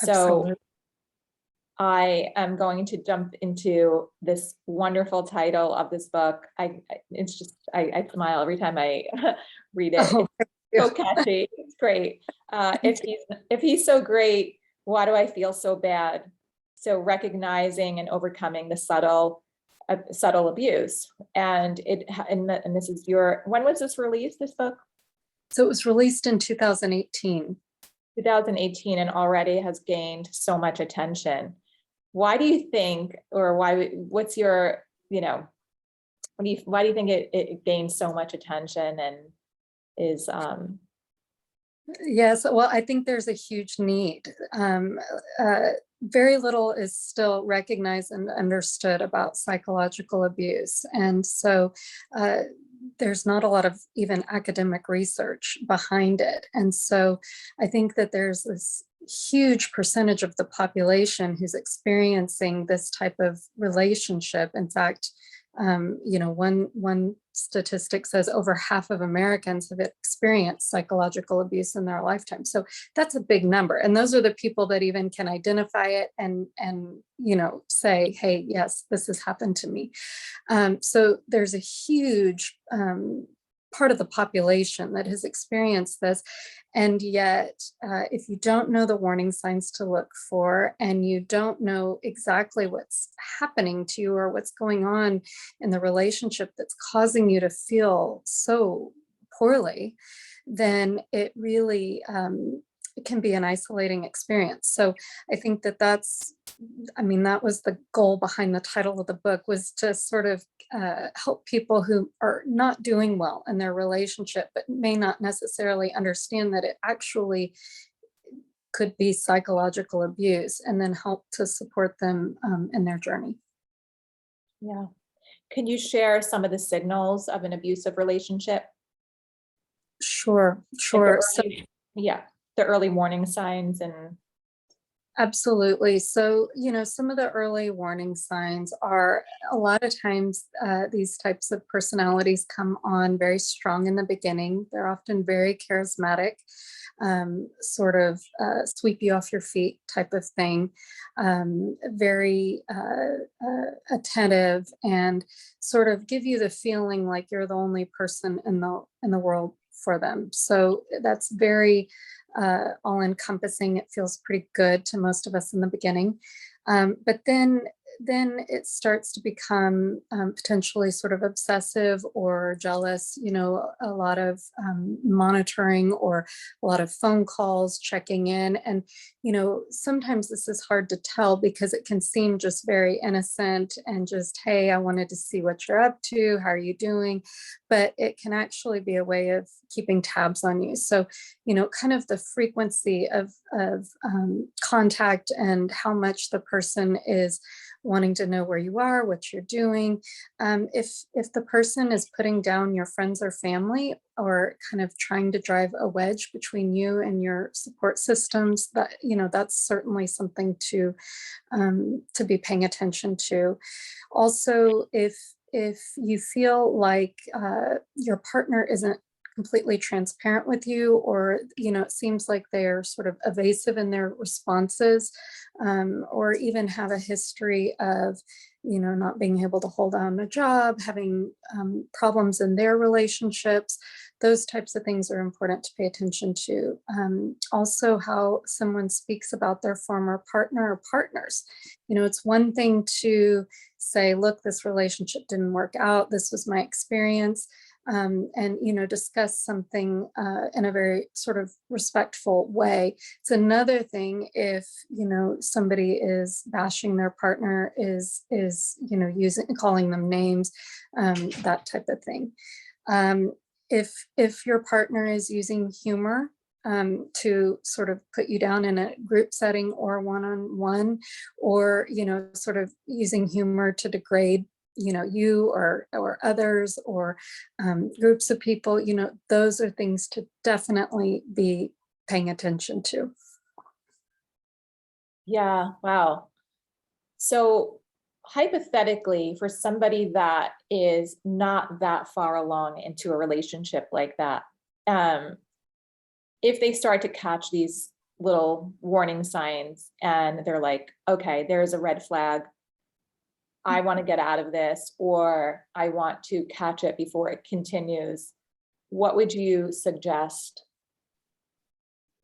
So Absolutely. I am going to jump into this wonderful title of this book. It's just, I smile every time I read it. Oh, It's thank you. so catchy. It's great. Thank you. If he's so great, why do I feel so bad? So recognizing and overcoming the subtle abuse. And and this is when was this released, this book? So it was released in 2018. 2018, and already has gained so much attention. Why do you think, or what's your, why do you think it gained so much attention and is, Yes, well, I think there's a huge need. Very little is still recognized and understood about psychological abuse. And so there's not a lot of even academic research behind it. And so I think that there's this huge percentage of the population who's experiencing this type of relationship. In fact, one statistic says over half of Americans have experienced psychological abuse in their lifetime. So that's a big number, and those are the people that even can identify it and say, "Hey, yes, this has happened to me." So there's a huge part of the population that has experienced this. And yet, if you don't know the warning signs to look for, and you don't know exactly what's happening to you or what's going on in the relationship that's causing you to feel so poorly, then it really it can be an isolating experience. So I think that that was the goal behind the title of the book, was to sort of help people who are not doing well in their relationship, but may not necessarily understand that it actually could be psychological abuse, and then help to support them in their journey. yeah. Can you share some of the signals of an abusive relationship? Sure, Like sure. So yeah, the early warning signs and, absolutely. So, some of the early warning signs are, a lot of times these types of personalities come on very strong in the beginning. They're often very charismatic, sort of sweep you off your feet type of thing, very attentive, and sort of give you the feeling like you're the only person in the world for them. So that's very all encompassing. It feels pretty good to most of us in the beginning. But then it starts to become potentially sort of obsessive or jealous, a lot of monitoring, or a lot of phone calls, checking in. And, sometimes this is hard to tell because it can seem just very innocent and just, "Hey, I wanted to see what you're up to. How are you doing?" But it can actually be a way of keeping tabs on you. So, kind of the frequency of contact, and how much the person is wanting to know where you are, what you're doing. If the person is putting down your friends or family, or kind of trying to drive a wedge between you and your support systems, that's certainly something to be paying attention to. Also, if you feel like your partner isn't completely transparent with you, or it seems like they're sort of evasive in their responses, or even have a history of not being able to hold down a job, having problems in their relationships, those types of things are important to pay attention to. Also, how someone speaks about their former partner or partners. It's one thing to say, "Look, this relationship didn't work out. This was my experience." And discuss something in a very sort of respectful way. It's another thing if somebody is bashing their partner, is calling them names, that type of thing. If your partner is using humor to sort of put you down in a group setting or one-on-one, or sort of using humor to degrade you or others, or groups of people, those are things to definitely be paying attention to. yeah, wow. So hypothetically, for somebody that is not that far along into a relationship like that, if they start to catch these little warning signs and they're like, okay, there's a red flag. I want to get out of this, or I want to catch it before it continues. What would you suggest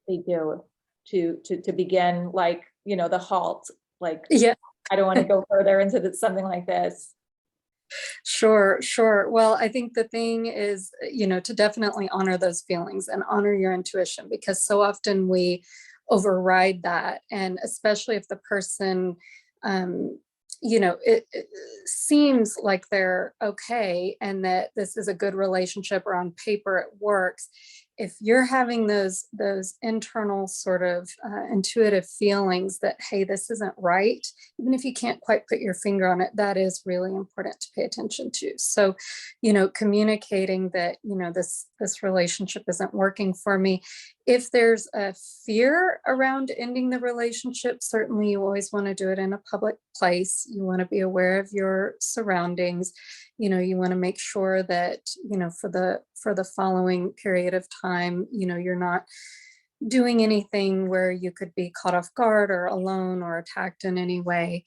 they do to begin, like, the halt, like, Yeah. I don't want to go further into something like this. Sure, sure. Well, I think the thing is, to definitely honor those feelings and honor your intuition, because so often we override that. And especially if the person, it seems like they're okay and that this is a good relationship, or on paper it works. If you're having those internal sort of intuitive feelings that, hey, this isn't right, even if you can't quite put your finger on it, that is really important to pay attention to. So, communicating that, this relationship isn't working for me. If there's a fear around ending the relationship, certainly you always want to do it in a public place. You want to be aware of your surroundings. You want to make sure that, for the following period of time, you're not doing anything where you could be caught off guard or alone or attacked in any way.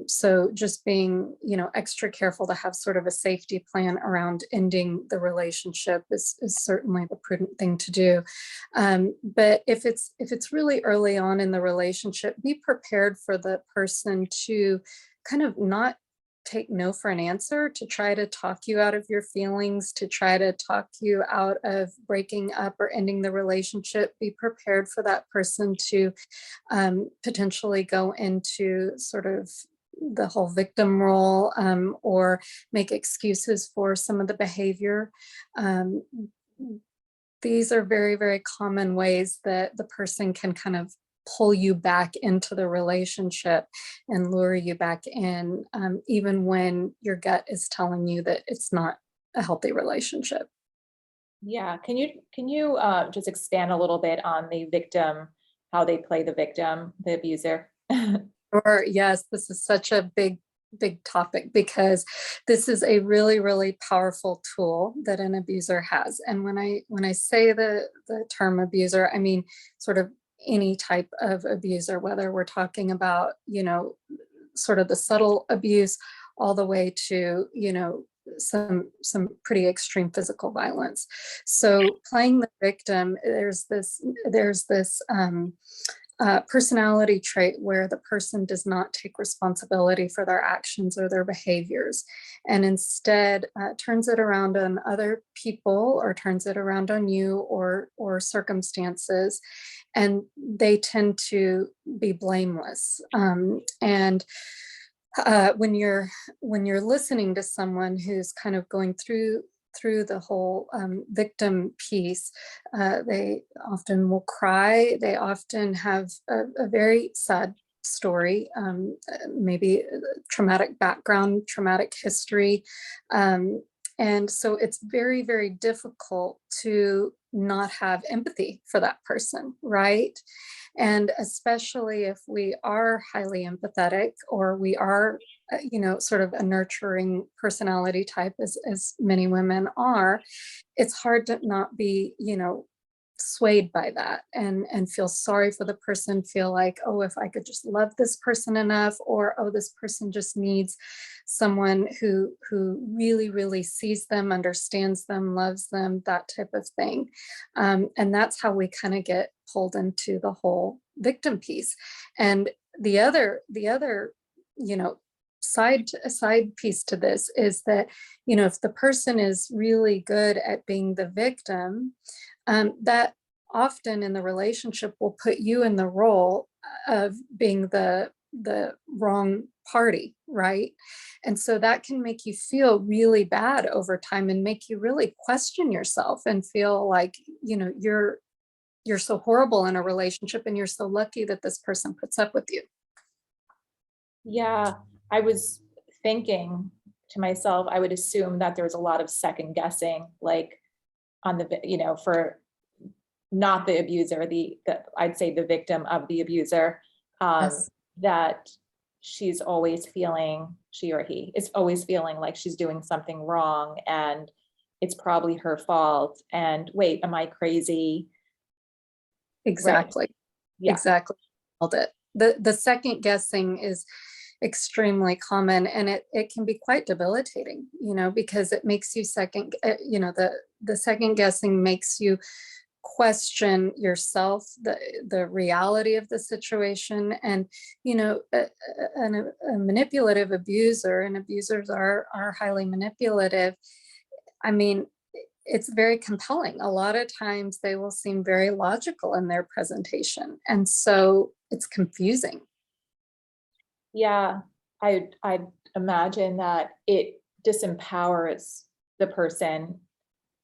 So just being, extra careful to have sort of a safety plan around ending the relationship is certainly the prudent thing to do. But if it's really early on in the relationship, be prepared for the person to kind of not take no for an answer, to try to talk you out of your feelings, to try to talk you out of breaking up or ending the relationship. Be prepared for that person to potentially go into sort of the whole victim role, or make excuses for some of the behavior. Um, these are very, very common ways that the person can kind of pull you back into the relationship and lure you back in, even when your gut is telling you that it's not a healthy relationship. Yeah. Can you just expand a little bit on the victim, how they play the victim, the abuser? Or yes, this is such a big topic, because this is a really, really powerful tool that an abuser has. And when I say the term abuser, I mean sort of any type of abuser, whether we're talking about, sort of the subtle abuse, all the way to, some pretty extreme physical violence. So playing the victim, there's this personality trait where the person does not take responsibility for their actions or their behaviors, and instead turns it around on other people, or turns it around on you, or circumstances, and they tend to be blameless. And when you're listening to someone who's kind of going through the whole victim piece, they often will cry. They often have a very sad story, maybe traumatic background, traumatic history. And so it's very, very difficult to not have empathy for that person, right? And especially if we are highly empathetic, or we are, sort of a nurturing personality type, as many women are, it's hard to not be, swayed by that, and feel sorry for the person, feel like, oh, if I could just love this person enough, or oh, this person just needs someone who really, really sees them, understands them, loves them, that type of thing. And that's how we kind of get pulled into the whole victim piece. And the other side piece to this is that, if the person is really good at being the victim, that often in the relationship will put you in the role of being the wrong party, right? And so that can make you feel really bad over time, and make you really question yourself, and feel like, you're so horrible in a relationship, and you're so lucky that this person puts up with you. Yeah, I was thinking to myself, I would assume that there was a lot of second guessing, like on for not the abuser, the I'd say the victim of the abuser, Yes. that she's always feeling, she or he is always feeling like she's doing something wrong, and it's probably her fault. And wait, am I crazy? Right. Exactly. Yeah. Exactly. Nailed it. The second guessing is extremely common, and it can be quite debilitating, because it makes you the second guessing makes you question yourself, the reality of the situation. And a manipulative abuser, and abusers are highly manipulative. I mean, it's very compelling. A lot of times they will seem very logical in their presentation, and so it's confusing. Yeah, I'd imagine that it disempowers the person